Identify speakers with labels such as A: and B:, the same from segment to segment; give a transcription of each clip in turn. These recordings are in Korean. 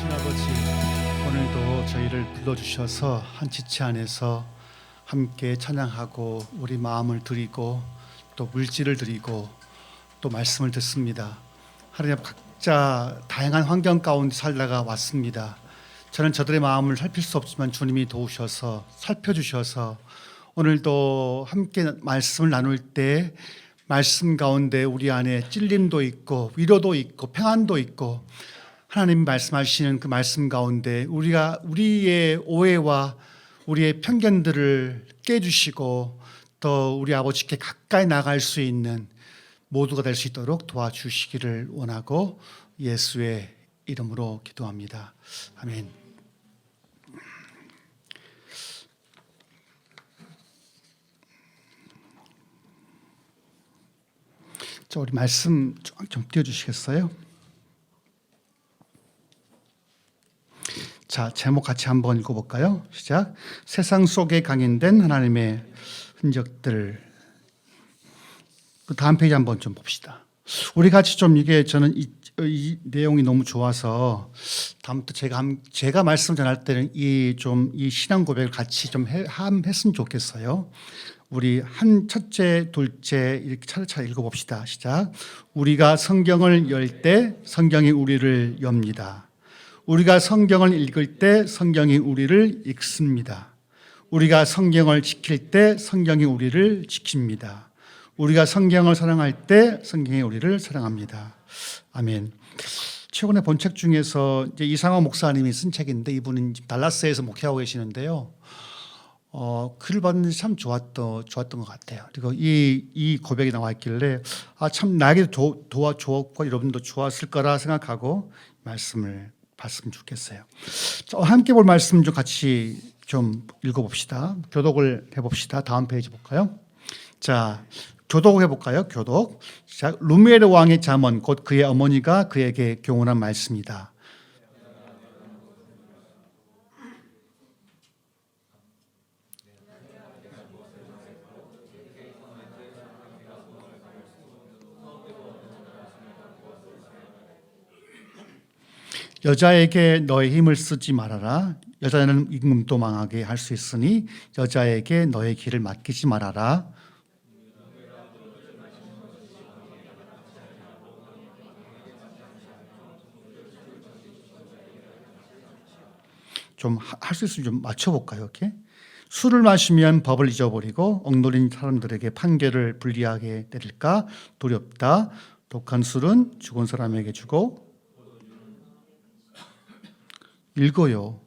A: 크신 아버지, 오늘도 저희를 불러주셔서 한 지체 안에서 함께 찬양하고 우리 마음을 드리고 또 물질을 드리고 또 말씀을 듣습니다. 하나님, 각자 다양한 환경 가운데 살다가 왔습니다. 저는 저들의 마음을 살필 수 없지만 주님이 도우셔서 살펴주셔서 오늘도 함께 말씀을 나눌 때 말씀 가운데 우리 안에 찔림도 있고 위로도 있고 평안도 있고 하나님이 말씀하시는 그 말씀 가운데 우리의 오해와 우리의 편견들을 깨주시고 또 우리 아버지께 가까이 나갈 수 있는 모두가 될 수 있도록 도와주시기를 원하고 예수의 이름으로 기도합니다. 아멘. 자, 우리 말씀 좀 띄워주시겠어요? 자, 제목 같이 한번 읽어볼까요? 시작. 세상 속에 강인된 하나님의 흔적들. 그 다음 페이지 한번 좀 봅시다. 우리 같이 좀 이게 저는 이 내용이 너무 좋아서 다음부터 제가 말씀 전할 때는 이 신앙 고백을 같이 좀 했으면 좋겠어요. 우리 한 첫째, 둘째 이렇게 차례차례 읽어봅시다. 시작. 우리가 성경을 열 때 성경이 우리를 엽니다. 우리가 성경을 읽을 때 성경이 우리를 읽습니다. 우리가 성경을 지킬 때 성경이 우리를 지킵니다. 우리가 성경을 사랑할 때 성경이 우리를 사랑합니다. 아멘. 최근에 본 책 중에서 이제 이상호 목사님이 쓴 책인데 이분은 달라스에서 목회하고 계시는데요. 글을 봤는데 참 좋았던 것 같아요. 그리고 이 고백이 나와 있길래 참 나에게도 좋았고 여러분도 좋았을 거라 생각하고 말씀을 봤으면 좋겠어요. 함께 볼 말씀 좀 같이 좀 읽어봅시다. 교독을 해봅시다. 다음 페이지 볼까요? 자, 교독 해볼까요? 교독. 자, 루미에르 왕의 잠언, 곧 그의 어머니가 그에게 교훈한 말씀이다. 여자에게 너의 힘을 쓰지 말아라. 여자는 임금도 망하게 할 수 있으니 여자에게 너의 길을 맡기지 말아라. 좀 할 수 있으면 좀 맞춰볼까요? 이렇게 술을 마시면 법을 잊어버리고 억눌린 사람들에게 판결을 불리하게 내릴까 두렵다. 독한 술은 죽은 사람에게 주고 읽어요.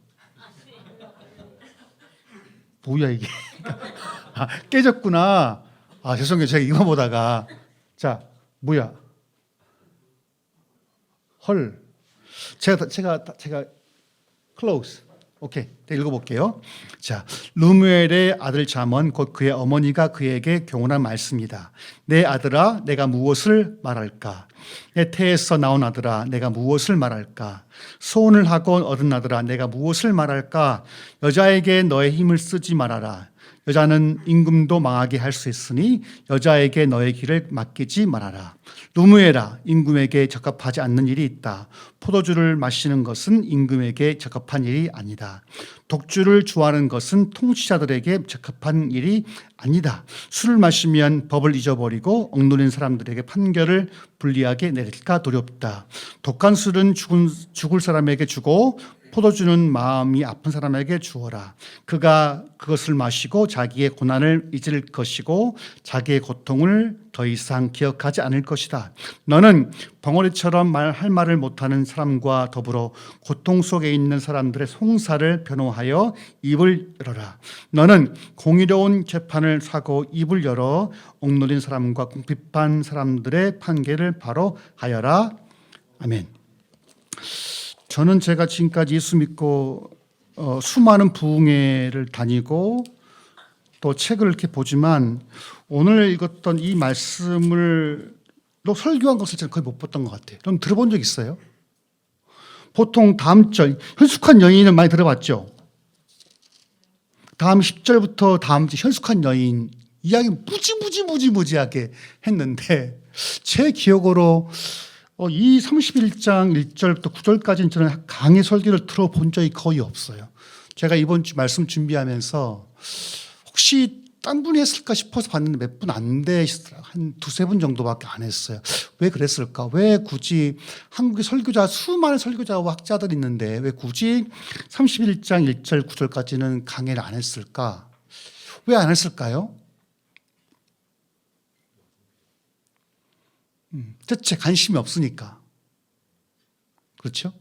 A: 뭐야 이게? 깨졌구나. 죄송해요. 제가 이거 보다가 자 뭐야? 헐. 제가 close. 오케이. 읽어볼게요. 자, 루무엘의 아들 잠언 곧 그의 어머니가 그에게 교훈한 말씀이다. 내 아들아, 내가 무엇을 말할까? 내 태에서 나온 아들아, 내가 무엇을 말할까? 소원을 하고 얻은 아들아, 내가 무엇을 말할까? 여자에게 너의 힘을 쓰지 말아라. 여자는 임금도 망하게 할 수 있으니 여자에게 너의 길을 맡기지 말아라. 루무엘아, 임금에게 적합하지 않는 일이 있다. 포도주를 마시는 것은 임금에게 적합한 일이 아니다. 독주를 좋아하는 것은 통치자들에게 적합한 일이 아니다. 술을 마시면 법을 잊어버리고 억눌린 사람들에게 판결을 불리하게 내릴까 두렵다. 독한 술은 죽을 사람에게 주고 포도주는 마음이 아픈 사람에게 주어라. 그가 그것을 마시고 자기의 고난을 잊을 것이고 자기의 고통을 더 이상 기억하지 않을 것이다. 너는 벙어리처럼 할 말을 못하는 사람과 더불어 고통 속에 있는 사람들의 송사를 변호하여 입을 열어라. 너는 공의로운 재판을 사고 입을 열어 억눌린 사람과 궁핍한 사람들의 판결을 바로 하여라. 아멘. 저는 제가 지금까지 예수 믿고 수많은 부흥회를 다니고 또 책을 이렇게 보지만 오늘 읽었던 이 말씀을 설교한 것을 저는 거의 못 봤던 것 같아요. 좀 들어본 적 있어요? 보통 다음 절 현숙한 여인은 많이 들어봤죠? 다음 10절부터 다음 절 현숙한 여인 이야기 무지무지하게 했는데 제 기억으로 이 31장 1절부터 9절까지는 저는 강의 설교를 들어본 적이 거의 없어요. 제가 이번 주 말씀 준비하면서 혹시 딴 분이 했을까 싶어서 봤는데 몇 분 안 되시더라고요. 한 두세 분 정도밖에 안 했어요. 왜 그랬을까? 왜 굳이 한국의 설교자, 수많은 설교자와 학자들이 있는데 왜 굳이 31장 1절 9절까지는 강의를 안 했을까? 왜 안 했을까요? 대체 관심이 없으니까. 그렇죠?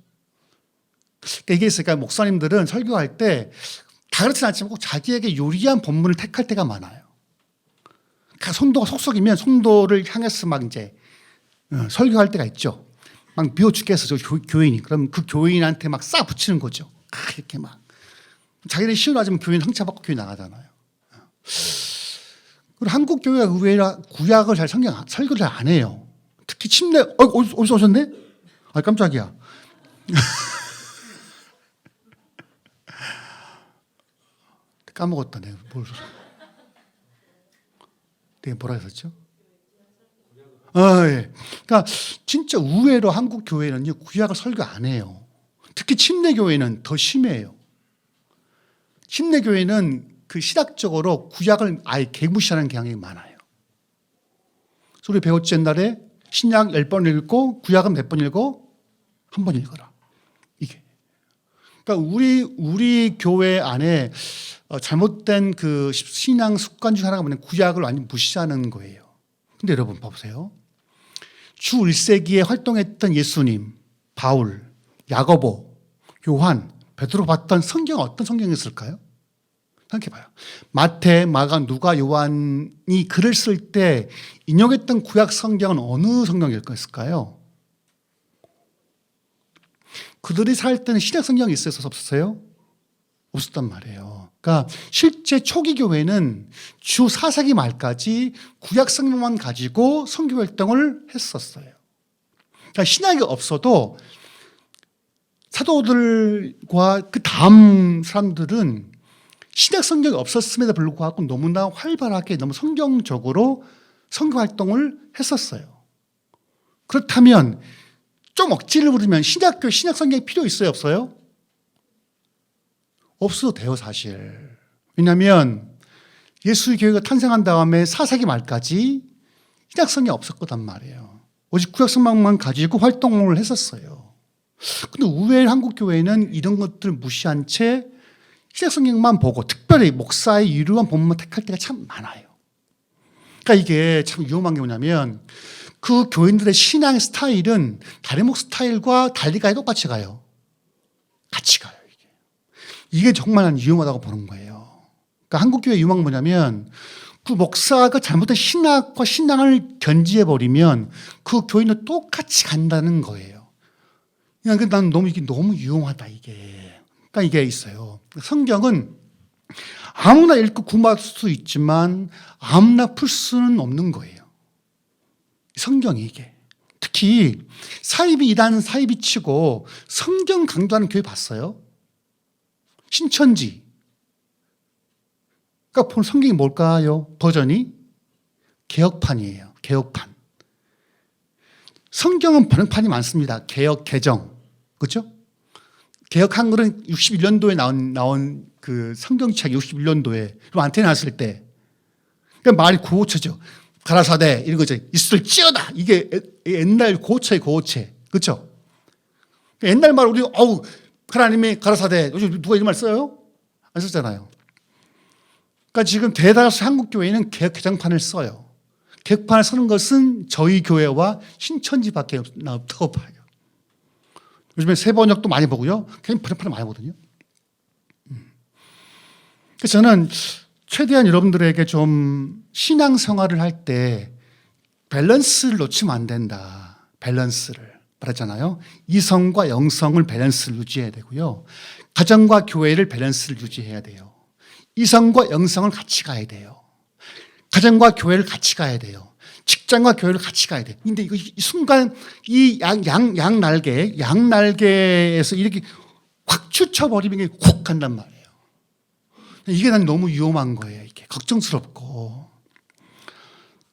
A: 그러니까 이게 있으니까 목사님들은 설교할 때 다 그렇진 않지만 꼭 자기에게 유리한 본문을 택할 때가 많아요. 그러니까 성도가 속속이면 성도를 향해서 막 이제 설교할 때가 있죠. 막 미워 죽겠어, 저 교인이. 그럼 그 교인한테 막 싹 붙이는 거죠. 이렇게 막. 자기네 시원하지만 교인 상처받고 교회 나가잖아요. 그리고 한국 교회가 의외로 구약을 잘 설교를 잘 안 해요. 특히 침례, 어디서 오셨네? 아, 깜짝이야. 까먹었다, 내가. 내가 뭐라 했었죠? 예. 그러니까 진짜 의외로 한국 교회는요, 구약을 설교 안 해요. 특히 침례교회는 더 심해요. 침례교회는 그 신학적으로 구약을 아예 개무시하는 경향이 많아요. 그래서 우리 배웠지 옛날에 신약 10번 읽고 구약은 몇 번 읽고? 한 번 읽어라. 이게. 그러니까 우리 교회 안에 잘못된 그 신앙 습관 중 하나가 뭐냐면 구약을 완전 무시하는 거예요. 근데 여러분 봐보세요. 주 1세기에 활동했던 예수님, 바울, 야고보, 요한, 베드로 봤던 성경은 어떤 성경이었을까요? 생각해봐요. 마태, 마가, 누가, 요한이 글을 쓸 때 인용했던 구약 성경은 어느 성경일까요? 그들이 살 때는 신약 성경이 있어서 없었어요? 없었단 말이에요. 그러니까 실제 초기 교회는 주 4세기 말까지 구약 성경만 가지고 선교 활동을 했었어요. 그러니까 신약이 없어도 사도들과 그 다음 사람들은 신약 성경이 없었음에도 불구하고 너무나 활발하게 너무 성경적으로 선교 활동을 했었어요. 그렇다면 좀 억지를 부리면 신약 성경이 필요 있어요, 없어요? 없어도 돼요, 사실. 왜냐하면 예수의 교회가 탄생한 다음에 4세기 말까지 신약 성경이 없었거단 말이에요. 오직 구약 성경만 가지고 활동을 했었어요. 근데 의외로 한국 교회는 이런 것들을 무시한 채 신약 성경만 보고 특별히 목사의 유료한 본문만 택할 때가 참 많아요. 그러니까 이게 참 위험한 게 뭐냐면 그 교인들의 신앙 스타일은 다른 목 스타일과 달리 가야 똑같이 가요. 같이 가요. 이게 정말 위험하다고 보는 거예요. 그러니까 한국교회의 위험은 뭐냐면 그 목사가 잘못된 신학과 신앙을 견지해버리면 그 교인은 똑같이 간다는 거예요. 그러니까 난 이게 너무 위험하다, 이게. 그러니까 이게 있어요. 성경은 아무나 읽고 구마할 수 있지만 아무나 풀 수는 없는 거예요. 성경이 이게. 특히 사이비 이단 사이비 치고 성경 강조하는 교회 봤어요? 신천지. 그러니까 본 성경이 뭘까요? 버전이 개혁판이에요. 개혁판. 성경은 번역판이 많습니다. 개혁, 개정. 그렇죠? 개혁 한글은 61년도에 나온 그 성경책 61년도에 안테나 났을 때. 그러니까 말이 구호체죠. 가라사대 이런 거죠. 이슬을 찌어다. 이게 옛날 고호체예요, 고호체. 그렇죠? 옛날 말 우리 하나님이 가라사대. 요즘 누가 이런 말 써요? 안 썼잖아요. 그러니까 지금 대다수 한국 교회는 개혁 개정판을 써요. 개혁판을 쓰는 것은 저희 교회와 신천지밖에 없다고 봐요. 요즘에 새 번역도 많이 보고요. 그냥 번역판을 많이 보거든요. 그래서 저는 최대한 여러분들에게 좀 신앙생활을 할 때 밸런스를 놓치면 안 된다. 밸런스를. 말했잖아요. 이성과 영성을 밸런스를 유지해야 되고요. 가정과 교회를 밸런스를 유지해야 돼요. 이성과 영성을 같이 가야 돼요. 가정과 교회를 같이 가야 돼요. 직장과 교회를 같이 가야 돼요. 근데 이거 이 순간 이 양날개에서 이렇게 확 추쳐버리면 이게 훅 간단 말이에요. 이게 난 너무 위험한 거예요. 이게 걱정스럽고.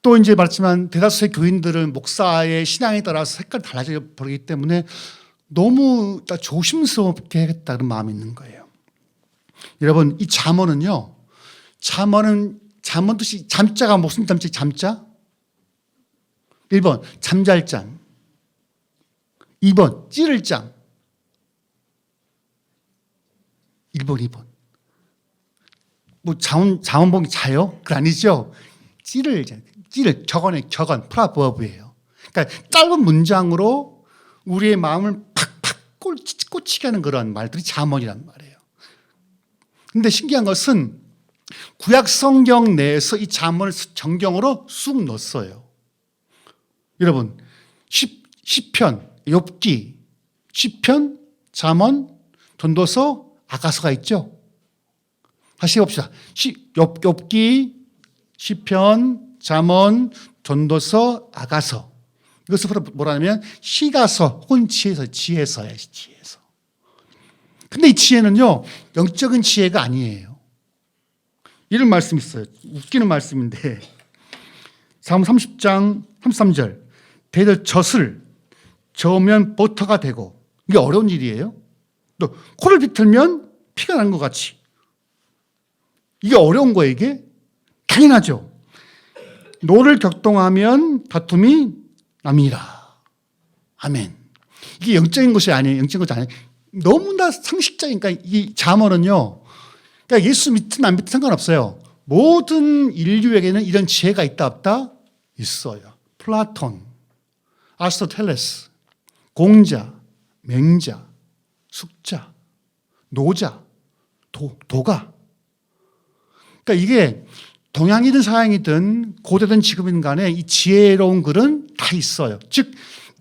A: 또 이제 말했지만 대다수의 교인들은 목사의 신앙에 따라서 색깔이 달라져 버리기 때문에 너무 조심스럽게 하겠다는 마음이 있는 거예요. 여러분, 이 잠언은요, 잠언 뜻이 잠자가 무슨 잠자? 잠자? 1번 잠잘 잠, 2번 찌를 잠, 2번. 뭐 잠언 보기 자요? 그거 아니죠? 찌를 저건 프라버브예요. 그러니까 짧은 문장으로 우리의 마음을 팍팍 꽂히게 하는 그런 말들이 잠언이란 말이에요. 근데 신기한 것은 구약 성경 내에서 이 잠언을 정경으로 쑥 넣었어요. 여러분, 시편, 욥기, 시편, 잠언, 전도서, 아가서가 있죠. 다시 해봅시다. 욥기, 시편, 잠언, 전도서, 아가서. 이것을 뭐라냐면 시가서 혹은 지혜서예요. 지혜서. 근데 이 지혜는요, 영적인 지혜가 아니에요. 이런 말씀이 있어요. 웃기는 말씀인데 사무 30장 33절, 대들 젖을 저으면 버터가 되고, 이게 어려운 일이에요. 또 코를 비틀면 피가 난 것 같이, 이게 어려운 거예요. 이게 당연하죠. 노를 격동하면 다툼이 남이라. 아멘. 이게 영적인 것이 아니에요. 영적인 것이 아니에요. 너무나 상식적인, 그러니까 이 잠언은요, 그러니까 예수 믿든 안 믿든 상관없어요. 모든 인류에게는 이런 지혜가 있다 없다? 있어요. 플라톤, 아리스토텔레스, 공자, 맹자, 숙자, 노자, 도가. 그러니까 이게 동양이든 서양이든 고대든 지금이든 간에 이 지혜로운 글은 다 있어요. 즉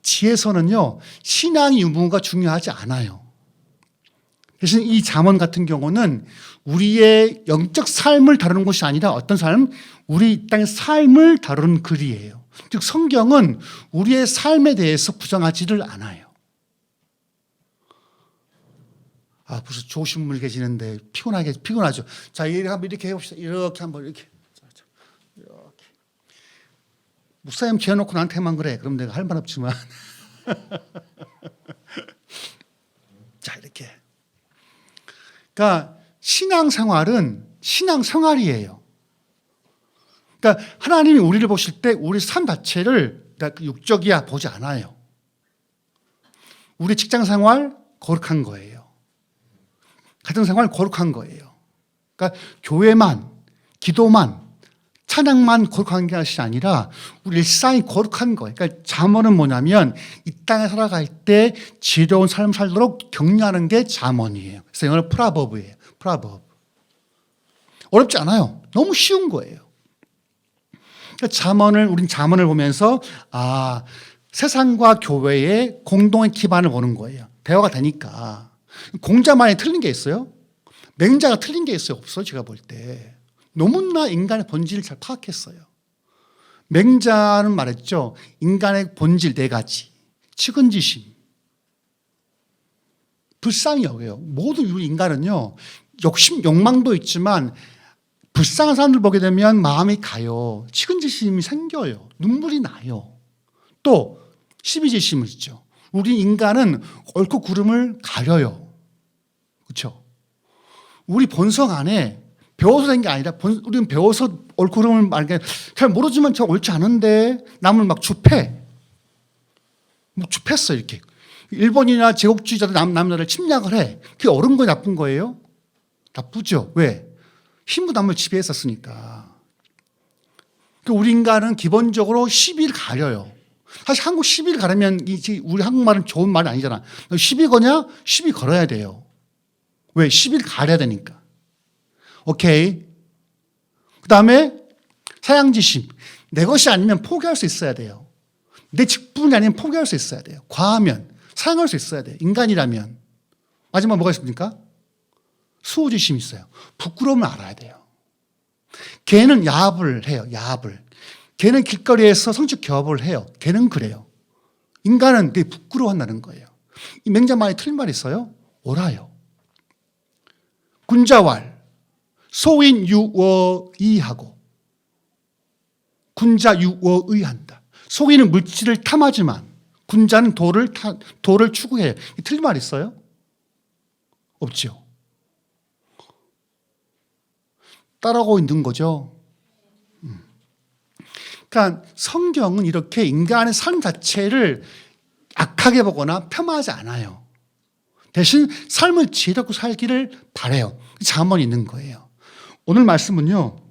A: 지혜서는요, 신앙 유무가 중요하지 않아요. 대신 이 잠언 같은 경우는 우리의 영적 삶을 다루는 것이 아니라 어떤 삶? 우리 땅의 삶을 다루는 글이에요. 즉 성경은 우리의 삶에 대해서 부정하지를 않아요. 벌써 좋으신 분이 계시는데 피곤하죠. 자, 이렇게 해봅시다. 이렇게 한번 이렇게. 목사님 지어놓고 나한테만 그래. 그럼 내가 할 말 없지만. 자, 이렇게. 그러니까 신앙생활은 신앙생활이에요. 그러니까 하나님이 우리를 보실 때 우리 삶 자체를 육적이야 보지 않아요. 우리 직장생활 거룩한 거예요. 가정생활 거룩한 거예요. 그러니까 교회만, 기도만, 찬양만 거룩한 것이 아니라 우리 일상이 거룩한 거예요. 그러니까 잠언은 뭐냐면 이 땅에 살아갈 때 지혜로운 삶을 살도록 격려하는 게 잠언이에요. 그래서 영어로 프라버브예요. 프라버브. 어렵지 않아요. 너무 쉬운 거예요. 그러니까 우린 잠언을 보면서 세상과 교회의 공동의 기반을 보는 거예요. 대화가 되니까. 공자만이 틀린 게 있어요? 맹자가 틀린 게 있어요? 없어요? 제가 볼 때. 너무나 인간의 본질을 잘 파악했어요. 맹자는 말했죠. 인간의 본질 4가지. 측은지심, 불쌍히 여겨요. 모든 우리 인간은요, 욕망도 있지만 불쌍한 사람들 보게 되면 마음이 가요. 측은지심이 생겨요. 눈물이 나요. 또 시비지심을 있죠. 우리 인간은 옳고 그름을 가려요. 그렇죠? 우리 본성 안에 배워서 된 게 아니라 우리는 배워서 옳고 그름을 잘 모르지만 저 옳지 않은데 남을 막 주폐. 주폐했어 이렇게. 일본이나 제국주의자들 남나라를 침략을 해. 그게 옳은 거예요, 나쁜 거예요? 나쁘죠. 왜? 힘으로 남을 지배했었으니까. 우리 인간은 기본적으로 시비를 가려요. 사실 한국 시비를 가려면 우리 한국말은 좋은 말이 아니잖아. 너 시비 거냐? 시비 걸어야 돼요. 왜? 시비를 가려야 되니까. 오케이. 그 다음에 사양지심. 내 것이 아니면 포기할 수 있어야 돼요. 내 직분이 아니면 포기할 수 있어야 돼요. 과하면 사양할 수 있어야 돼요. 인간이라면. 마지막 뭐가 있습니까? 수호지심이 있어요. 부끄러움을 알아야 돼요. 걔는 야합을 해요. 야합을. 걔는 길거리에서 성적 기업을 해요. 걔는 그래요. 인간은 되게 부끄러워한다는 거예요. 이 맹자만이 틀린 말이 있어요. 옳아요. 군자왈. 소인 유어이하고 군자 유어의 한다. 속에 있는 물질을 탐하지만 군자는 도를 추구해요. 틀린 말 있어요? 없죠. 따라오고 있는 거죠. 그러니까 성경은 이렇게 인간의 삶 자체를 악하게 보거나 폄하하지 않아요. 대신 삶을 지혜롭게 살기를 바라요. 잠언이 있는 거예요. 오늘 말씀은요,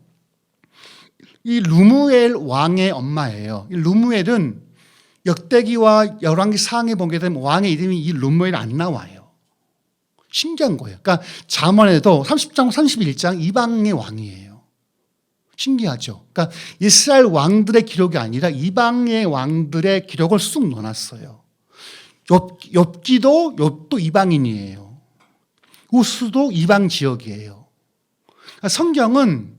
A: 이 르무엘 왕의 엄마예요. 이 르무엘은 역대기와 열왕기 사항에 보게 되면 왕의 이름이 이 르무엘 안 나와요. 신기한 거예요. 그러니까 잠언에도 30장, 31장 이방의 왕이에요. 신기하죠. 그러니까 이스라엘 왕들의 기록이 아니라 이방의 왕들의 기록을 쑥 넣어놨어요. 욥도 이방인이에요. 우스도 이방 지역이에요. 그러니까 성경은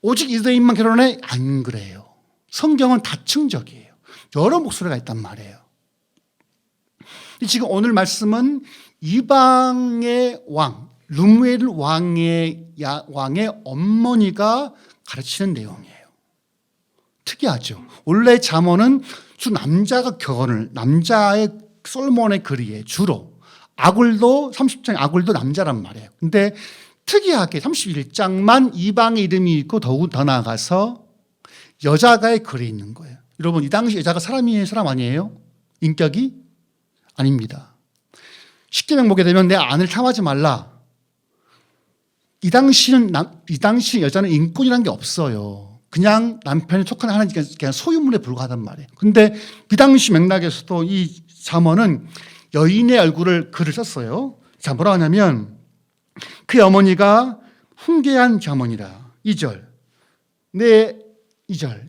A: 오직 이스라엘인만 결혼해? 안 그래요. 성경은 다층적이에요. 여러 목소리가 있단 말이에요. 지금 오늘 말씀은 이방의 왕, 르무엘 왕의 어머니가 가르치는 내용이에요. 특이하죠. 원래 잠언은 주 남자가 남자의 솔몬의 글이에요. 주로. 아굴도 30장 아굴도 남자란 말이에요. 근데 특이하게 31장만 이방의 이름이 있고 더 나아가서 여자가의 글이 있는 거예요. 여러분, 이 당시 여자가 사람이에요? 사람 아니에요? 인격이? 아닙니다. 십계명 보게 되면 내 아내를 탐하지 말라. 이 당시 여자는 인권이라는 게 없어요. 그냥 남편이 촉하는 그냥 소유물에 불과하단 말이에요. 근데 그 당시 맥락에서도 이 잠언은 여인의 글을 썼어요. 자, 뭐라 하냐면 그 어머니가 훈계한 잠언이라. 2절. 2절.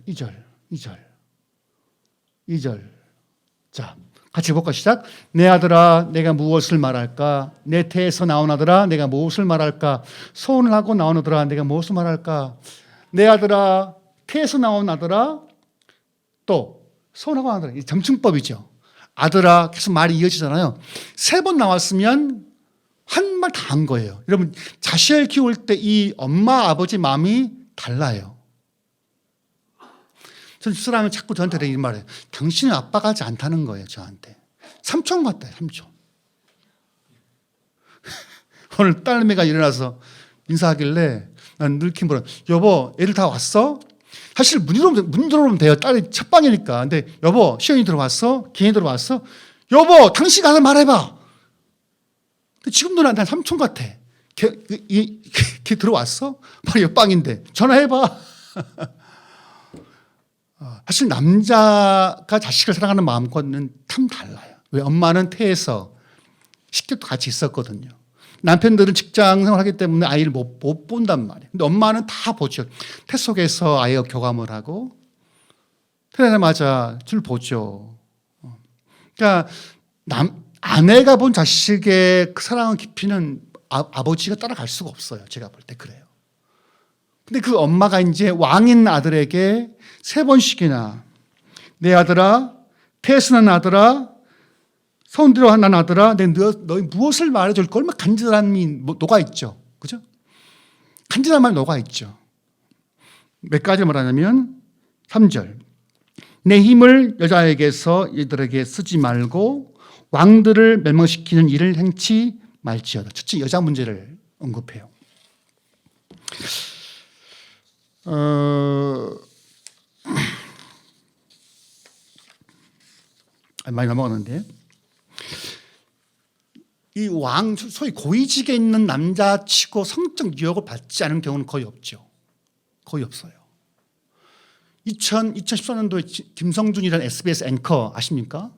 A: 자, 같이 볼까? 시작. 내 아들아, 내가 무엇을 말할까? 내 태에서 나온 아들아, 내가 무엇을 말할까? 소원을 하고 나온 아들아, 내가 무엇을 말할까? 내 아들아, 태에서 나온 아들아, 또 소원하고 나온 아들아. 이 점층법이죠. 아들아, 계속 말이 이어지잖아요. 3번 나왔으면 한 말 다 한 거예요. 여러분, 자식을 키울 때 이 엄마, 아버지 마음이 달라요. 전 집사람이 자꾸 저한테 이런 말해요. 당신은 아빠 같지 않다는 거예요, 저한테. 삼촌 같아요, 삼촌. 오늘 딸내미가 일어나서 인사하길래 난 늙힌 보라. 여보, 애들 다 왔어? 사실 문 들어오면 돼요. 딸이 첫 방이니까. 근데 여보, 시연이 들어왔어? 기현이 들어왔어? 여보, 당신 가서 말해봐. 근데 지금도 난 삼촌 같아. 걔 들어왔어? 바로 옆방인데. 전화해봐. 사실 남자가 자식을 사랑하는 마음과는 참 달라요. 왜? 엄마는 태에서 10개도 같이 있었거든요. 남편들은 직장 생활하기 때문에 아이를 못 본단 말이에요. 근데 엄마는 다 보죠. 태 속에서 아이와 교감을 하고 태어나자마자 줄 보죠. 그러니까 아내가 본 자식의 그 사랑의 깊이는 아버지가 따라갈 수가 없어요. 제가 볼 때 그래요. 근데 그 엄마가 이제 왕인 아들에게 3번씩이나 내 아들아, 태에서 난 아들아, 손들어 난 아들아, 너희 무엇을 말해줄 걸? 얼마나 간절함이 녹아있죠. 그죠? 간절한 말 녹아있죠. 몇 가지 말하냐면 3절. 내 힘을 여자에게서 이들에게 쓰지 말고 왕들을 멸망시키는 일을 행치 말지어다. 첫째, 여자 문제를 언급해요. 많이 넘어가는데 이 왕, 소위 고위직에 있는 남자치고 성적 유혹을 받지 않은 경우는 거의 없죠. 거의 없어요. 2014년도에 김성준이라는 SBS 앵커 아십니까?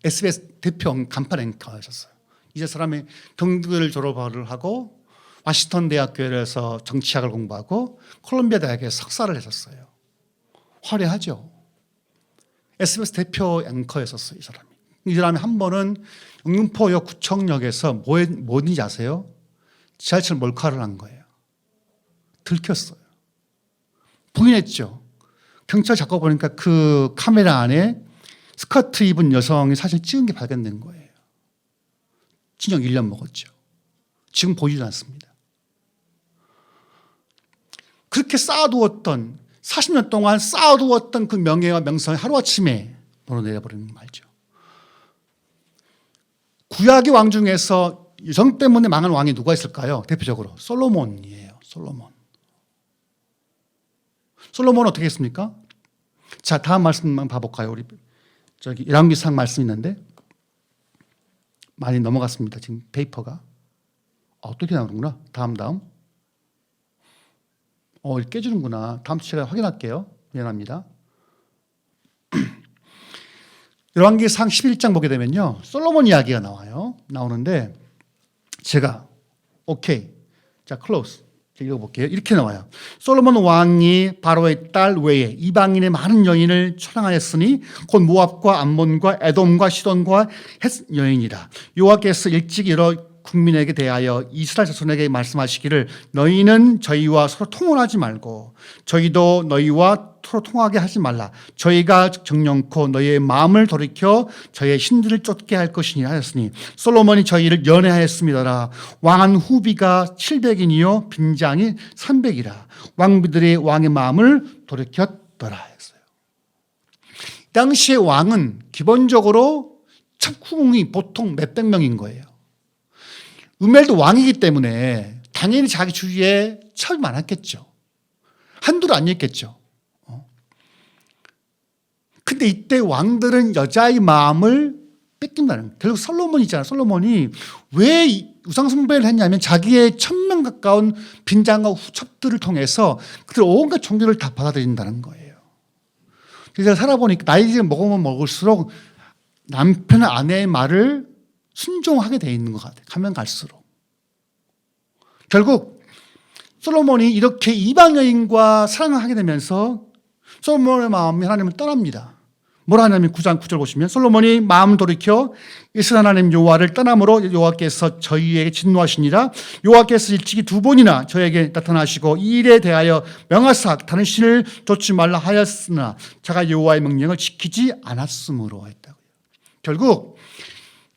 A: SBS 대표 간판 앵커였었어요. 이제 사람이 경기를 졸업을 하고 와싱턴 대학교에서 정치학을 공부하고 콜롬비아 대학에서 석사를 했었어요. 화려하죠. SBS 대표 앵커였었어요. 이 사람이 한 번은 영등포역 구청역에서 뭐든지 아세요? 지하철 몰카를 한 거예요. 들켰어요. 부인했죠. 경찰 잡고 보니까 그 카메라 안에 스커트 입은 여성이 사실 찍은 게 발견된 거예요. 징역 1년 먹었죠. 지금 보이지 않습니다. 그렇게 쌓아두었던 40년 동안 쌓아두었던 그 명예와 명성이 하루아침에 무너내버리는 말이죠. 구약의 왕 중에서 여성 때문에 망한 왕이 누가 있을까요? 대표적으로 솔로몬이에요. 솔로몬은 어떻게 했습니까? 자, 다음 말씀만 봐볼까요? 우리 저기 열왕기상 말씀 있는데 많이 넘어갔습니다. 지금 페이퍼가 어떻게 나오는구나. 다음 깨지는구나. 다음 주 제가 확인할게요. 미안합니다. 열왕기상 11장 보게 되면요, 솔로몬 이야기가 나오는데 제가 오케이, 자 클로즈 읽어볼게요. 이렇게 나와요. 솔로몬 왕이 바로의 딸 외에 이방인의 많은 여인을 초랑하였으니 곧 모압과 암몬과 에돔과 시돈과 헷 여인이라. 여호와께서 일찍 일어 국민에게 대하여 이스라엘 자손에게 말씀하시기를 너희는 저희와 서로 통혼하지 말고 저희도 너희와 서로 통하게 하지 말라. 저희가 정령코 너희의 마음을 돌이켜 저희의 신들을 쫓게 할 것이니 하였으니 솔로몬이 저희를 연애하였습니다라. 왕한 후비가 700인이요 빈장이 300이라. 왕비들이 왕의 마음을 돌이켰더라 했어요. 당시의 왕은 기본적으로 첩궁이 보통 몇백 명인 거예요. 음멜도 왕이기 때문에 당연히 자기 주위에 첩이 많았겠죠. 한둘 아니었겠죠. 근데 이때 왕들은 여자의 마음을 뺏긴다는 거예요. 결국 솔로몬이잖아요. 솔로몬이 왜 우상숭배를 했냐면 자기의 1000명 가까운 빈장과 첩들을 통해서 그들 온갖 종교를 다 받아들인다는 거예요. 그래서 살아보니까 나이를 먹으면 먹을수록 남편 아내의 말을 순종하게 돼 있는 것 같아요. 가면 갈수록. 결국 솔로몬이 이렇게 이방 여인과 사랑을 하게 되면서 솔로몬의 마음이 하나님을 떠납니다. 뭐라 하냐면 9장 9절 보시면 솔로몬이 마음 돌이켜 이스라엘 하나님 여호와를 떠남으로 여호와께서 저희에게 진노하시니라. 여호와께서 일찍이 2번이나 저에게 나타나시고 이 일에 대하여 명하사 다른 신을 좇지 말라 하였으나 자가 여호와의 명령을 지키지 않았으므로 했다고요. 결국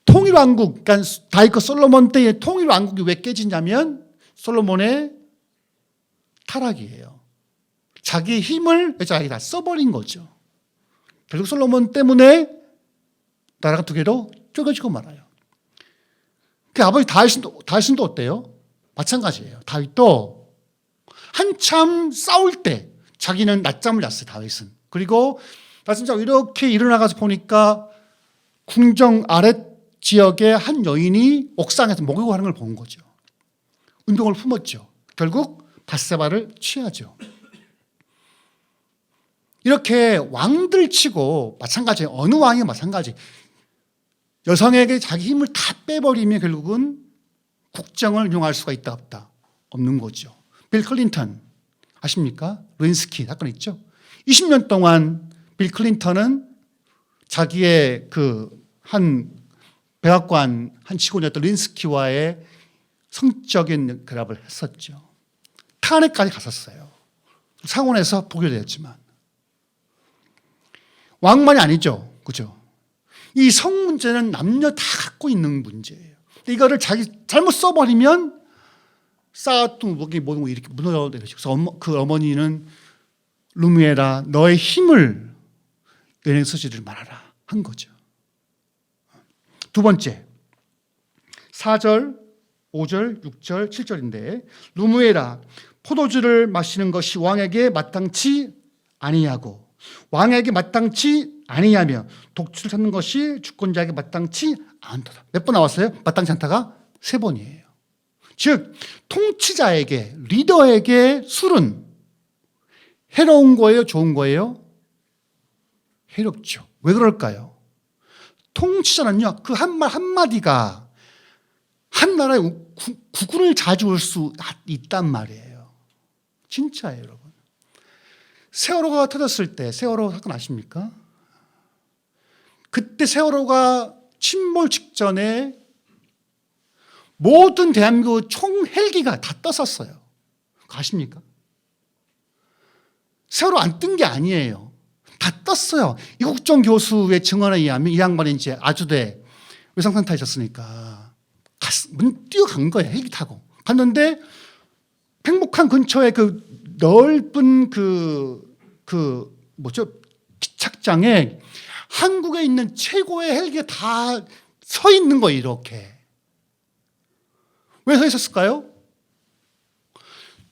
A: 통일왕국, 그러니까 다윗과 솔로몬 때의 통일왕국이 왜 깨지냐면 솔로몬의 타락이에요. 자기의 힘을 자기가 다 써버린 거죠. 결국 솔로몬 때문에 나라가 두 개로 쪼개지고 말아요. 그 아버지 다윗도 어때요? 마찬가지예요. 다윗도 한참 싸울 때 자기는 낮잠을 잤어요. 다윗은. 그리고 낮잠 이렇게 일어나가서 보니까 궁정 아랫 지역에 한 여인이 옥상에서 목욕을 하는 걸 본 거죠. 운동을 품었죠. 결국 밧세바를 취하죠. 이렇게 왕들 치고 마찬가지예요. 어느 왕이 마찬가지. 여성에게 자기 힘을 다 빼버리면 결국은 국정을 운영할 수가 있다 없다? 없는 거죠. 빌 클린턴 아십니까? 르인스키 사건 있죠. 20년 동안 빌 클린턴은 자기의 한 백악관 한 직원이었던 르인스키와의 성적인 결합을 했었죠. 탄핵까지 갔었어요. 상원에서 포기되었지만. 왕만이 아니죠. 그죠? 이 성 문제는 남녀 다 갖고 있는 문제예요. 이거를 자기 잘못 써버리면 쌓았던 모든 거 이렇게 무너져버리죠. 그래서 그 어머니는 루미에라 너의 힘을 은행 쓰지를 말아라 한 거죠. 두 번째 4절, 5절, 6절, 7절인데 루무에라 포도주를 마시는 것이 왕에게 마땅치 아니하고 왕에게 마땅치 아니하며 독주를 찾는 것이 주권자에게 마땅치 않다. 몇 번 나왔어요? 마땅치 않다가 3번이에요. 즉 통치자에게 리더에게 술은 해로운 거예요? 좋은 거예요? 해롭죠. 왜 그럴까요? 통치자는요 그 한 말 한마디가 한 나라의 국군을 자주할 수 있단 말이에요. 진짜예요 여러분. 세월호가 터졌을 때 세월호 사건 아십니까? 그때 세월호가 침몰 직전에 모든 대한민국 총 헬기가 다 떴었어요. 아십니까? 세월호 안 뜬 게 아니에요. 다 떴어요. 이국종 교수의 증언에 의하면 이 양반이 이제 아주대 외상센터에 있었으니까 뛰어간 거예요. 헬기 타고. 갔는데 팽목항 근처에 그 넓은 뭐죠? 기착장에 한국에 있는 최고의 헬기가 다 서 있는 거예요, 이렇게. 왜 서 있었을까요?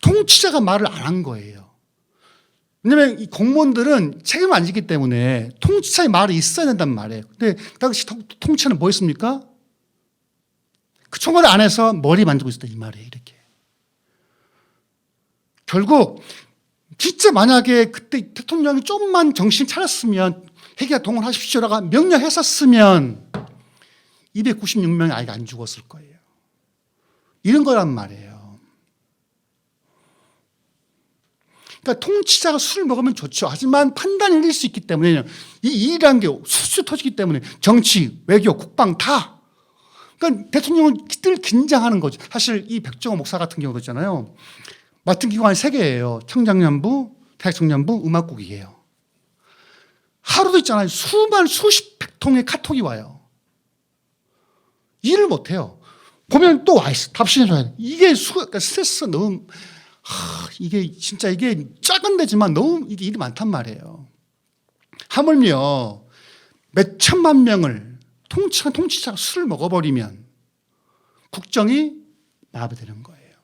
A: 통치자가 말을 안 한 거예요. 왜냐하면 이 공무원들은 책임을 안 지기 때문에 통치자의 말이 있어야 된단 말이에요. 근데 당시 통치자는 뭐 했습니까? 그 총알 안에서 머리 만지고 있었다 이 말이에요. 이렇게. 결국 진짜 만약에 그때 대통령이 좀만 정신 차렸으면 헬기가 동원하십시오라고 명령했었으면 296명의 아이가 안 죽었을 거예요. 이런 거란 말이에요. 그러니까 통치자가 술을 먹으면 좋죠. 하지만 판단이 일릴 수 있기 때문에 이 일이라는 게 술술 터지기 때문에 정치, 외교, 국방 다. 그러니까 대통령은 늘 긴장하는 거죠. 사실 이 백종원 목사 같은 경우도 있잖아요. 맡은 기관이 3개예요. 청장년부, 대학청년부, 음악국이에요. 하루도 있잖아요. 수십 통의 카톡이 와요. 일을 못해요. 보면 또 와 있어. 답신해줘야 돼. 이게 그러니까 스트레스 너무, 이게 진짜 이게 작은 데지만 너무 이게 일이 많단 말이에요. 하물며 몇 천만 명을 통치자가 술을 먹어버리면 국정이 마비되는 거예요.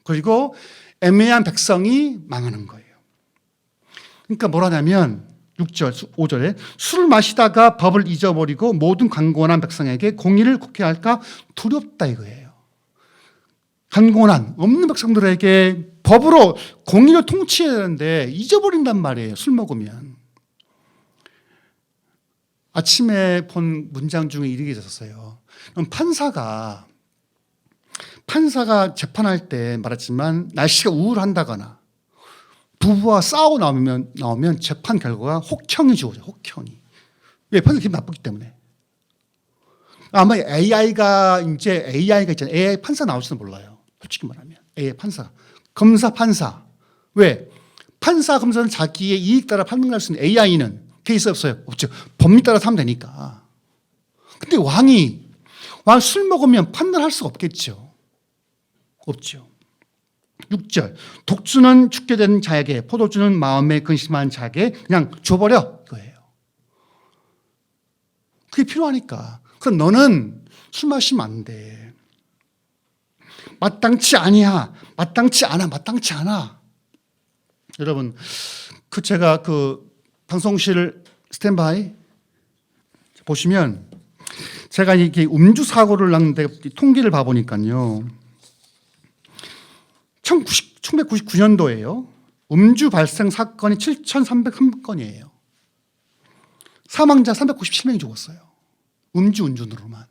A: 그리고 애매한 백성이 망하는 거예요. 그러니까 뭐라냐면 6절, 5절에 술을 마시다가 법을 잊어버리고 모든 강권한 백성에게 공의를 국회할까 두렵다 이거예요. 강권한 없는 백성들에게 법으로 공의를 통치해야 되는데 잊어버린단 말이에요. 술 먹으면. 아침에 본 문장 중에 이렇게 있었어요. 판사가 재판할 때 말했지만 날씨가 우울한다거나 부부와 싸우고 나오면 재판 결과가 혹평이 주어져요. 혹평이. 왜? 판사 기분 나쁘기 때문에. 아마 AI가 있잖아요. AI 판사 나올지도 몰라요. 솔직히 말하면. AI 판사. 검사, 판사. 왜? 판사, 검사는 자기의 이익 따라 판단할 수 있는 AI는 케이스 없어요. 없죠. 법리 따라 하면 되니까. 근데 왕 술 먹으면 판단할 수가 없겠죠. 없죠. 6절. 독주는 죽게 된 자에게, 포도주는 마음에 근심한 자에게 그냥 줘버려. 이거예요. 그게 필요하니까. 그럼 너는 술 마시면 안 돼. 마땅치 아니야. 마땅치 않아. 여러분, 제가 방송실 스탠바이 보시면 제가 이게 음주 사고를 났는데 통계를 봐보니까요. 1999년도에요. 음주 발생 사건이 7,303건이에요. 사망자 397명이 죽었어요. 운전으로만.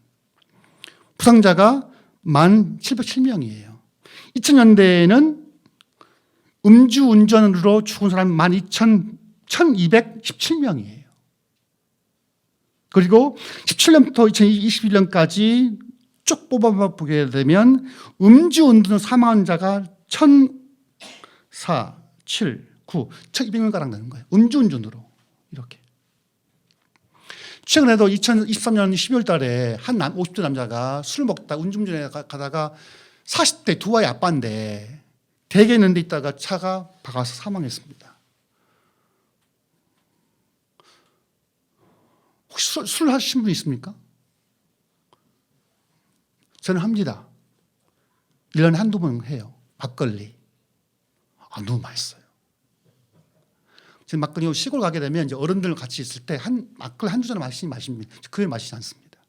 A: 부상자가 1,707명이에요. 2000년대에는 음주운전으로 죽은 사람이 12,217명이에요. 그리고 17년부터 2021년까지 쭉 뽑아보게 되면 음주운전 사망한 자가 1,004, 7, 9, 1,200명가량 되는 거예요. 음주운전으로. 이렇게. 최근에도 2023년 12월 달에 한 50대 남자가 술 먹다 운전에 가다가 40대 두 아이 아빠인데 대게 있는 데 있다가 차가 박아서 사망했습니다. 혹시 술 하신 분 있습니까? 저는 합니다. 1년에 한두 번 해요. 막걸리. 너무 맛있어요. 지금 막걸리 시골 가게 되면 이제 어른들 같이 있을 때 막걸리 한 주전을 마십니다. 그걸 마시지 않습니다.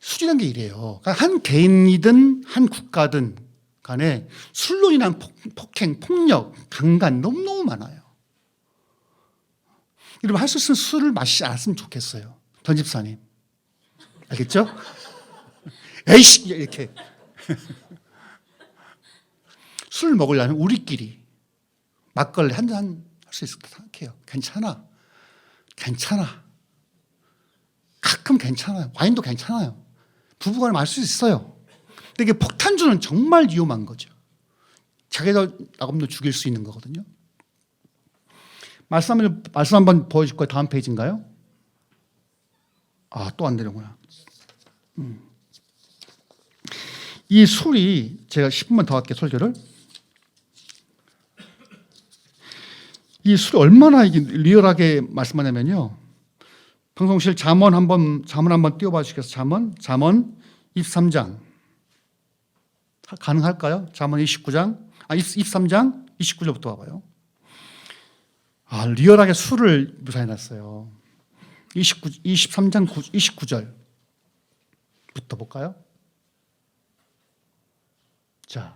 A: 술이라는 게 이래요. 그러니까 한 개인이든 한 국가든 간에 술로 인한 폭행, 폭력, 강간 너무너무 많아요. 여러분 할 수 있으면 술을 마시지 않았으면 좋겠어요. 전 집사님. 알겠죠? 에이씨 이렇게. 술 먹으려면 우리끼리 막걸리 한 잔 할 수 있을 것 생각해요. 괜찮아. 가끔 괜찮아요. 와인도 괜찮아요. 부부간에 마실 수 있어요. 근데 이게 폭탄주는 정말 위험한 거죠. 자기도 나금도 죽일 수 있는 거거든요. 말씀 한번 보여줄 거예요. 다음 페이지인가요? 또 안 되는구나. 이 술이 제가 10분만 더 할게요. 설교를. 이 술이 얼마나 이게 리얼하게 말씀하냐면요. 방송실 잠언 한번 띄워봐 주시겠어요? 잠언 23장. 가능할까요? 잠언 23장 29절부터 봐봐요. 리얼하게 술을 묘사해놨어요. 23장 29절부터 볼까요? 자,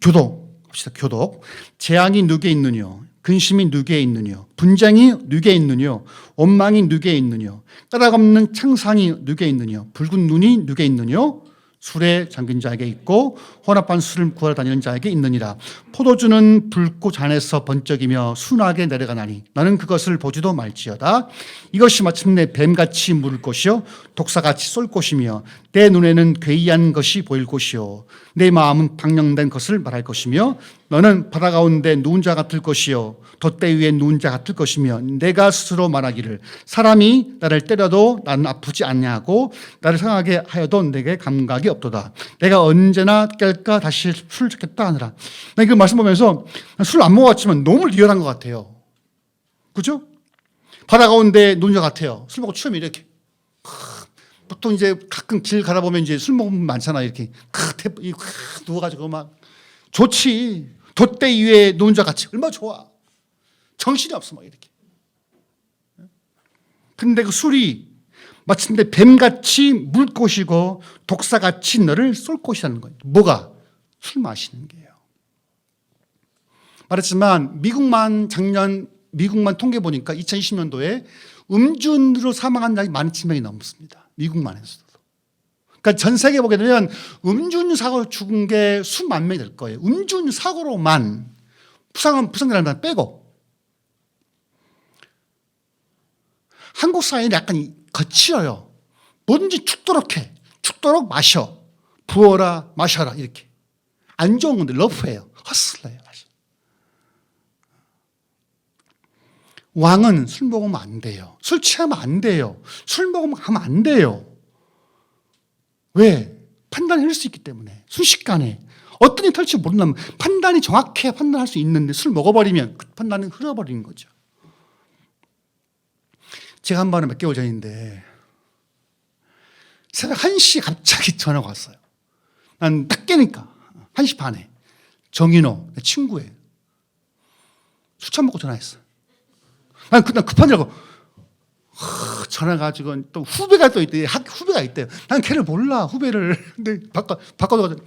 A: 교독 합시다. 교독. 재앙이 누게 있느뇨? 근심이 누게 있느뇨? 분쟁이 누게 있느뇨? 원망이 누게 있느뇨? 까닭없는 창상이 누게 있느뇨? 붉은 눈이 누게 있느뇨? 술에 잠긴 자에게 있고 혼합한 술을 구하러 다니는 자에게 있느니라. 포도주는 붉고 잔에서 번쩍이며 순하게 내려가나니 나는 그것을 보지도 말지어다. 이것이 마침내 뱀같이 물을 것이요 독사같이 쏠 것이며 내 눈에는 괴이한 것이 보일 것이요 내 마음은 방령된 것을 말할 것이며 너는 바다 가운데 누운 자 같을 것이요 돛대 위에 누운 자 같을 것이며 내가 스스로 말하기를 사람이 나를 때려도 나는 아프지 않냐고 나를 상하게 하여도 내게 감각이 없도다. 내가 언제나 깰까 다시 술을 찾겠다 하느라. 난 그 말씀 보면서 술 안 먹었지만 너무 리얼한 것 같아요. 그죠? 바다 가운데 누운 자 같아요. 술 먹고 취하면 이렇게. 보통 이제 가끔 길 가다 보면 이제 술 먹으면 많잖아. 이렇게 누워가지고 막 좋지. 돛대 위에 누운 자 같이 얼마나 좋아. 정신이 없어 막 이렇게. 근데 그 술이 마침내 뱀같이 물 것이고 독사같이 너를 쏠 것이라는 거예요. 뭐가? 술 마시는 게요. 말했지만 작년 미국만 통계 보니까 2020년도에 음주운으로 사망한 자가 17,000명이 넘습니다. 미국만 해서도. 그러니까 전 세계 보게 되면 음주운전 사고로 죽은 게 수만 명이 될 거예요. 음주운전 사고로만 부상이라는 건 빼고. 한국 사회는 약간 거칠어요. 뭐든지 죽도록 해. 죽도록 마셔. 부어라 마셔라 이렇게. 안 좋은 건데 러프해요. 허슬러요. 왕은 술 먹으면 안 돼요. 술 취하면 안 돼요. 술 먹으면 하면 안 돼요. 왜? 판단을 할 수 있기 때문에. 순식간에. 어떤 일이 털지 모른다면 판단이 정확해야 판단할 수 있는데 술 먹어버리면 그 판단은 흘러버리는 거죠. 제가 한 번에 몇 개월 전인데 새벽 1시에 갑자기 전화가 왔어요. 난 딱 깨니까 1시 반에 정인호 내 친구예요. 술 처음 먹고 전화했어. 난 급한 줄 알고 전화가 가지고 또 후배가 또 있대. 후배가 있대요. 난 걔를 몰라 후배를. 근데 바꿔가지고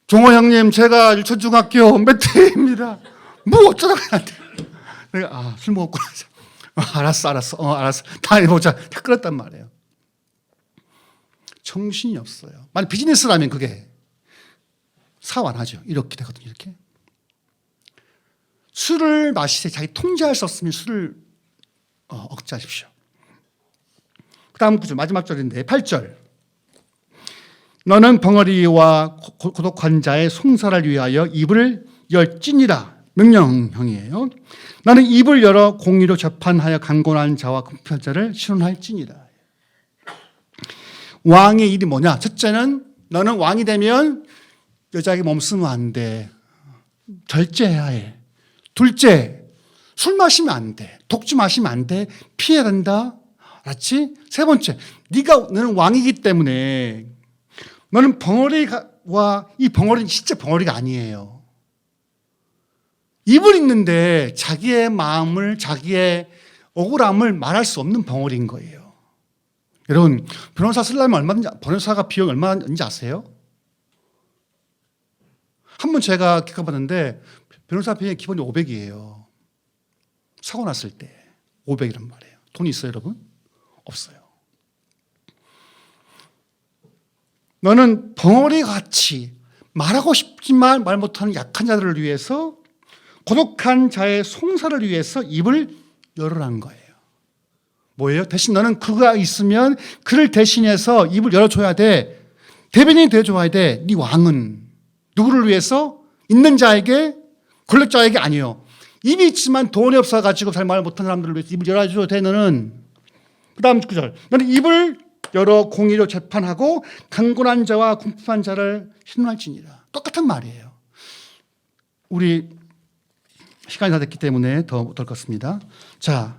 A: 종호 형님 제가 일천중학교 몇 대입니다. 뭐 어쩌다가 나한테. 내가 술 먹었구나. 알았어. 다 해보자. 다 끊었단 말이에요. 정신이 없어요. 만약 비즈니스라면 그게 사업 안 하죠. 이렇게 되거든요. 이렇게. 술을 마실 때 자기 통제할 수 없으면 술을 억제하십시오. 그 다음 구절 마지막 절인데 8절. 너는 벙어리와 고독한 자의 송사를 위하여 입을 열지니라. 명령형이에요. 나는 입을 열어 공의로 재판하여 강권한 자와 궁핍한 자를 신원할지니라. 왕의 일이 뭐냐? 첫째는 너는 왕이 되면 여자에게 몸쓰면 안 돼. 절제해야 해. 둘째, 술 마시면 안 돼. 독주 마시면 안 돼. 피해야 된다. 알았지? 세 번째, 너는 왕이기 때문에 너는 벙어리와 이 벙어리는 진짜 벙어리가 아니에요. 입을 읽는데 자기의 마음을 자기의 억울함을 말할 수 없는 벙어리인 거예요. 여러분, 변호사 쓰려면 얼마든지 변호사가 비용 얼마인지 아세요? 한번 제가 기억해봤는데 변호사 비용이 기본이 500이에요. 사고 났을 때 500이란 말이에요. 돈 있어요, 여러분? 없어요. 너는 벙어리같이 말하고 싶지만 말 못하는 약한 자들을 위해서 고독한 자의 송사를 위해서 입을 열으라는 거예요. 뭐예요? 대신 너는 그가 있으면 그를 대신해서 입을 열어줘야 돼. 대변인이 되어줘야 돼. 네 왕은 누구를 위해서? 있는 자에게, 권력자에게 아니에요. 입이 있지만 돈이 없어가지고 잘 말 못하는 사람들을 위해서 입을 열어줘야 돼. 너는. 그 다음 구절. 너는 입을 열어 공의로 재판하고 강권한 자와 궁핍한 자를 신문할지니라. 똑같은 말이에요. 우리 시간이 다 됐기 때문에 더 못할 것 같습니다. 자,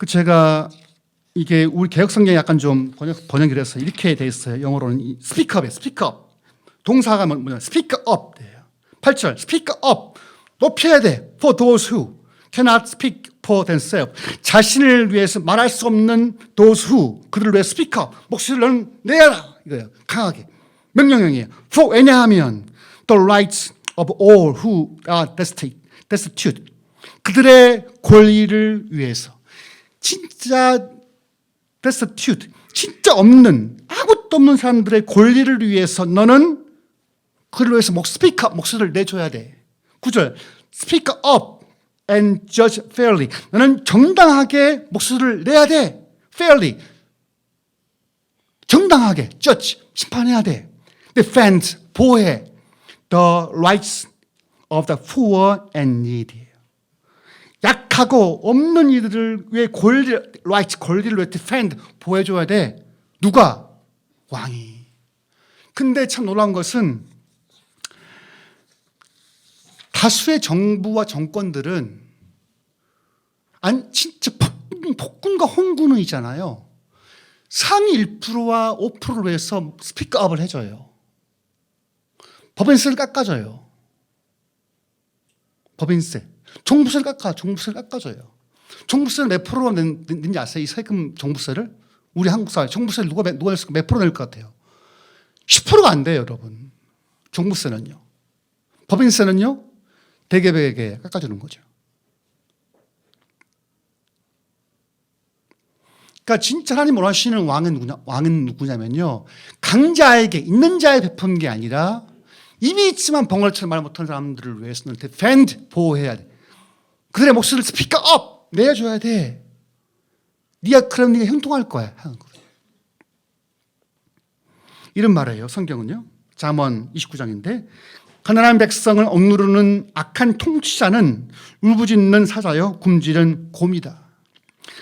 A: 제가 이게 우리 개혁 성경에 약간 좀 번역이 돼서 이렇게 돼 있어요. 영어로는 스피크업이에요. 스피크업. 동사가 뭐냐? 스피크업. 8절 스피크업. 높여야 돼. For those who cannot speak for themselves. 자신을 위해서 말할 수 없는 those who, 그들을 위해 스피크업. 목소리를 내라. 이거예요. 강하게. 명령형이에요. For, 왜냐하면 the rights of all who are destitute. 그들의 권리를 위해서. 진짜 destitute, 진짜 없는, 아무것도 없는 사람들의 권리를 위해서 너는 그를 위해서 speak up, 목소리를 내줘야 돼. 9절, speak up and judge fairly. 너는 정당하게 목소리를 내야 돼. fairly. 정당하게, judge, 심판해야 돼. defend, 보호해. the rights of the poor and needy. 약하고 없는 이들을 위해 권리를 위해 defend, 보호해줘야 돼. 누가? 왕이. 근데 참 놀라운 것은 다수의 정부와 정권들은 진짜 폭군과 홍군은 있잖아요. 상위 1%와 5%를 위해서 스피크업을 해줘요. 법인세를 깎아줘요. 법인세. 종부세를 깎아줘요. 종부세는 몇 프로 낸지 아세요? 이 세금 종부세를? 우리 한국 사회 종부세를 누가 냈을까? 몇 프로 낼 것 같아요? 10%가 안 돼요, 여러분. 종부세는요. 법인세는요, 대개에게 깎아주는 거죠. 그러니까 진짜 하나님 원하시는 왕은 누구냐면요, 강자에게, 있는 자에 베푸는 게 아니라 입이 있지만 벙어리처럼 말 못하는 사람들을 위해서는 defend, 보호해야 돼. 그들의 목소리를 스피커 업 내줘야 돼. 그럼 네가 형통할 거야. 이런 말이에요. 성경은요. 잠언 29장인데 가난한 백성을 억누르는 악한 통치자는 울부짖는 사자여 굶주린 곰이다.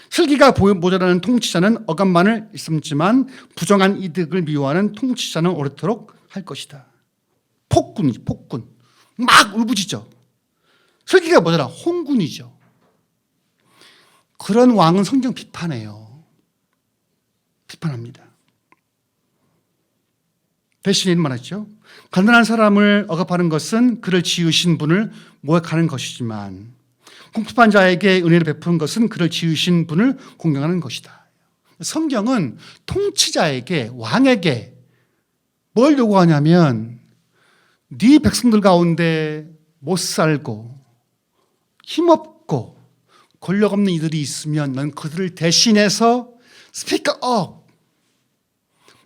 A: 슬기가 모자라는 통치자는 억압만을 일삼지만 부정한 이득을 미워하는 통치자는 오래도록 할 것이다. 폭군. 막 울부짖죠. 슬기가 모자라 홍군이죠. 그런 왕은 성경 비판해요. 비판합니다. 대신에 이런 말했죠. 가난한 사람을 억압하는 것은 그를 지으신 분을 모욕하는 것이지만 궁핍한 자에게 은혜를 베푸는 것은 그를 지으신 분을 공경하는 것이다. 성경은 통치자에게, 왕에게 뭘 요구하냐면 네 백성들 가운데 못 살고 힘없고 권력 없는 이들이 있으면 넌 그들을 대신해서 스피커 업,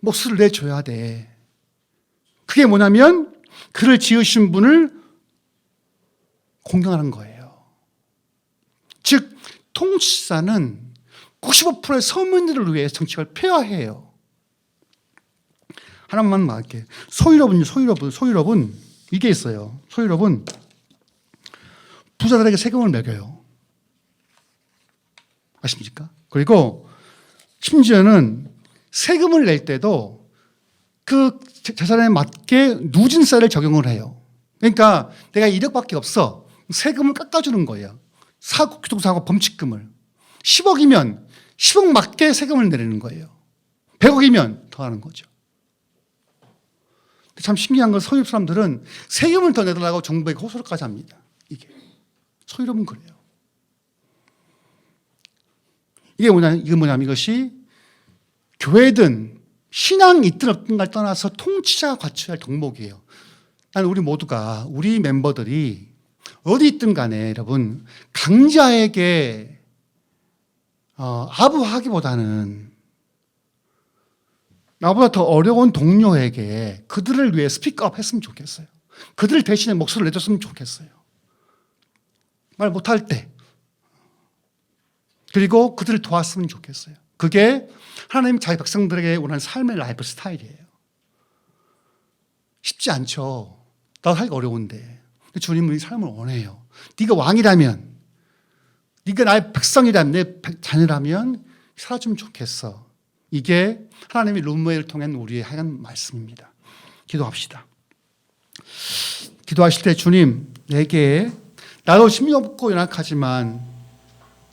A: 목소리를 내줘야 돼. 그게 뭐냐면 그를 지으신 분을 공경하는 거예요. 즉 통치자는 95%의 서민들을 위해 정책을 폐하해요. 하나만 말할게요. 소유럽은 이게 있어요. 소유럽은 부자들에게 세금을 매겨요. 아십니까? 그리고 심지어는 세금을 낼 때도 그 재산에 맞게 누진세를 적용을 해요. 그러니까 내가 1억밖에 없어. 세금을 깎아주는 거예요. 교통사고 범칙금을. 10억이면 10억 맞게 세금을 내리는 거예요. 100억이면 더 하는 거죠. 참 신기한 건 소유럽 사람들은 세금을 더 내달라고 정부에게 호소까지 합니다. 이게 소유럽은 그래요. 이게 뭐냐면 이것이 교회든 신앙이 있든 없든가를 떠나서 통치자가 갖춰야 할 덕목이에요. 우리 모두가, 우리 멤버들이 어디 있든 간에 여러분 강자에게 아부하기보다는 나보다 더 어려운 동료에게 그들을 위해 스피크업 했으면 좋겠어요. 그들 대신에 목소리를 내줬으면 좋겠어요. 말 못할 때. 그리고 그들을 도왔으면 좋겠어요. 그게 하나님 자기 백성들에게 원하는 삶의 라이프 스타일이에요. 쉽지 않죠. 나도 하기가 어려운데. 주님은 이 삶을 원해요. 네가 왕이라면, 네가 나의 백성이라면, 내 자녀라면 살아주면 좋겠어. 이게 하나님이 룸웨이를 통한 우리의 하얀 말씀입니다. 기도합시다. 기도하실 때 주님, 내게 나도 힘이 없고 연약하지만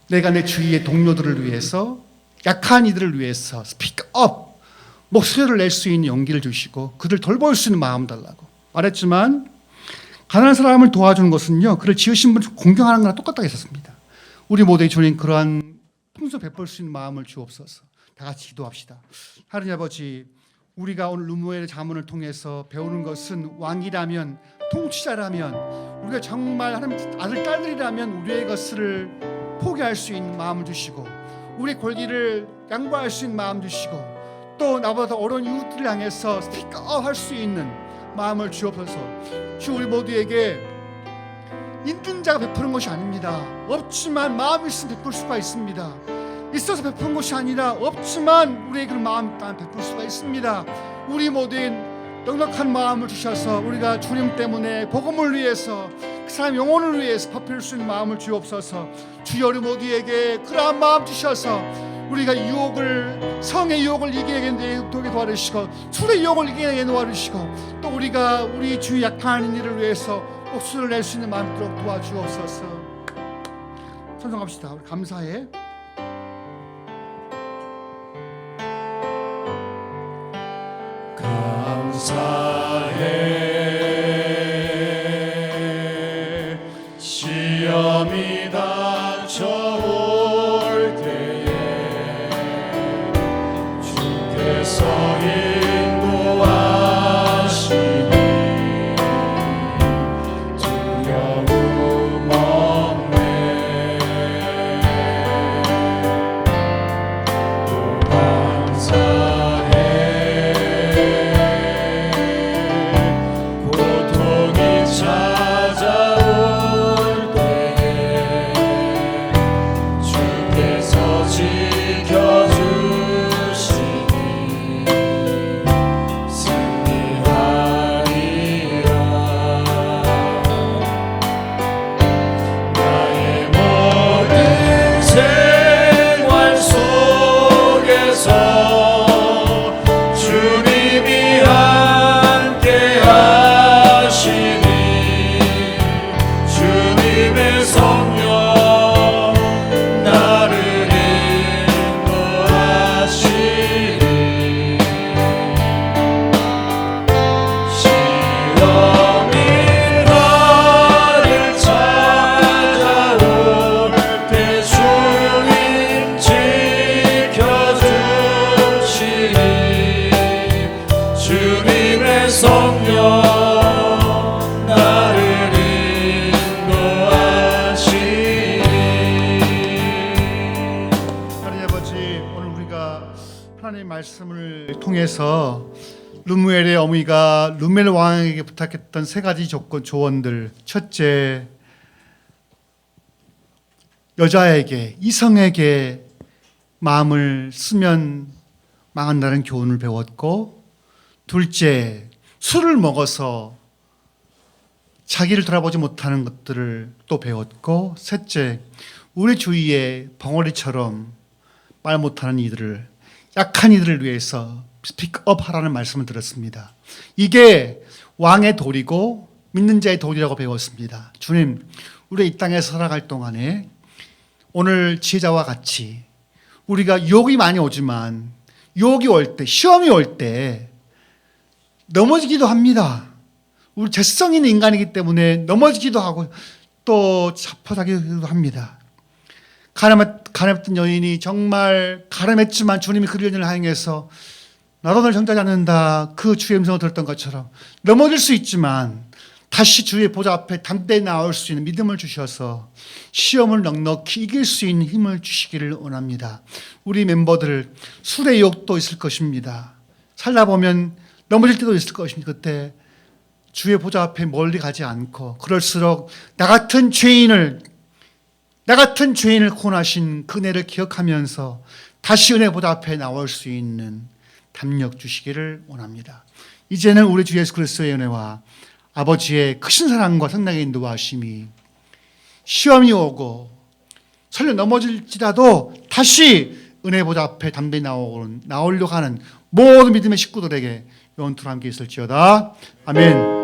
A: 내가 내 주위의 동료들을 위해서, 약한 이들을 위해서 스피크업, 목소리를 낼 수 있는 용기를 주시고 그들 돌볼 수 있는 마음 달라고 말했지만, 가난한 사람을 도와주는 것은요, 그를 지으신 분을 공경하는 거랑 똑같다고 했었습니다. 우리 모두의 주님, 그러한 풍성 베풀 수 있는 마음을 주옵소서. 다 같이 기도합시다. 하나님 아버지, 우리가 오늘 르무엘의 자문을 통해서 배우는 것은, 왕이라면, 통치자라면, 우리가 정말 하나님 아들 딸들이라면 우리의 것을 포기할 수 있는 마음을 주시고, 우리의 권리를 양보할 수 있는 마음 주시고, 또 나보다 어려운 이웃들을 향해서 스피크업 할 수 있는 마음을 주옵소서. 주, 우리 모두에게 있는 자가 베푸는 것이 아닙니다. 없지만 마음이 있으면 베풀 수가 있습니다. 있어서 베푸는 것이 아니라 없지만 우리의 그런 마음이 있다면 베풀 수가 있습니다. 우리 모두의 넉넉한 마음을 주셔서 우리가 주님 때문에 복음을 위해서, 그 사람 영혼을 위해서 베풀 수 있는 마음을 주옵소서. 주여, 우리 모두에게 그러한 마음 주셔서 우리가 유혹을, 성의 유혹을 이기게 도와주시고, 술의 유혹을 이기게 도와주시고, 또 우리가 우리 주 약한 이들을 위해서 목소리를 낼 수 있는 마음이 있도록 도와주옵소서. 찬송합시다. 우리 감사해.
B: 감사해. 시험이 닥쳐올 때에 주께서 인도하시니 두려움 없네. 또 감사해. 찾아올 때에 주께서 지켜주시니 승리하리라. 나의 모든 생활 속에서 주님이 함께 하시니 주님의 성령 나를 인도하시니 시험이 나를 찾아올 때 주님 지켜주시니 주님의 성령 나를
A: 하나님의 말씀을 통해서 르무엘의 어머니가 르무엘 왕에게 부탁했던 세 가지 조언들. 첫째, 여자에게, 이성에게 마음을 쓰면 망한다는 교훈을 배웠고, 둘째, 술을 먹어서 자기를 돌아보지 못하는 것들을 또 배웠고, 셋째, 우리 주위에 벙어리처럼 말 못하는 이들을, 약한 이들을 위해서 스피크업 하라는 말씀을 들었습니다. 이게 왕의 도리고 믿는 자의 도리라고 배웠습니다. 주님, 우리 이 땅에서 살아갈 동안에 오늘 지혜자와 같이 우리가 유혹이 많이 오지만, 유혹이 올 때, 시험이 올 때 넘어지기도 합니다. 우리 죄성 있는 인간이기 때문에 넘어지기도 하고 또 자포자기도 합니다. 가늠했던 여인이 정말 가늠했지만 주님이 그 여인을 향해서 나도 널 정죄하지 않는다, 그 주의 음성을 들었던 것처럼 넘어질 수 있지만 다시 주의 보좌 앞에 담대히 나올 수 있는 믿음을 주셔서 시험을 넉넉히 이길 수 있는 힘을 주시기를 원합니다. 우리 멤버들, 술의 유혹도 있을 것입니다. 살다 보면 넘어질 때도 있을 것입니다. 그때 주의 보좌 앞에 멀리 가지 않고, 그럴수록 나 같은 죄인을 구원하신 그 은혜를 기억하면서 다시 은혜 보좌 앞에 나올 수 있는 담력 주시기를 원합니다. 이제는 우리 주 예수 그리스도의 은혜와 아버지의 크신 사랑과 성령의 인도하심이 시험이 오고 설령 넘어질지라도 다시 은혜 보좌 앞에 담대히 나오려고 하는 모든 믿음의 식구들에게 영원토록 함께 있을지어다. 아멘.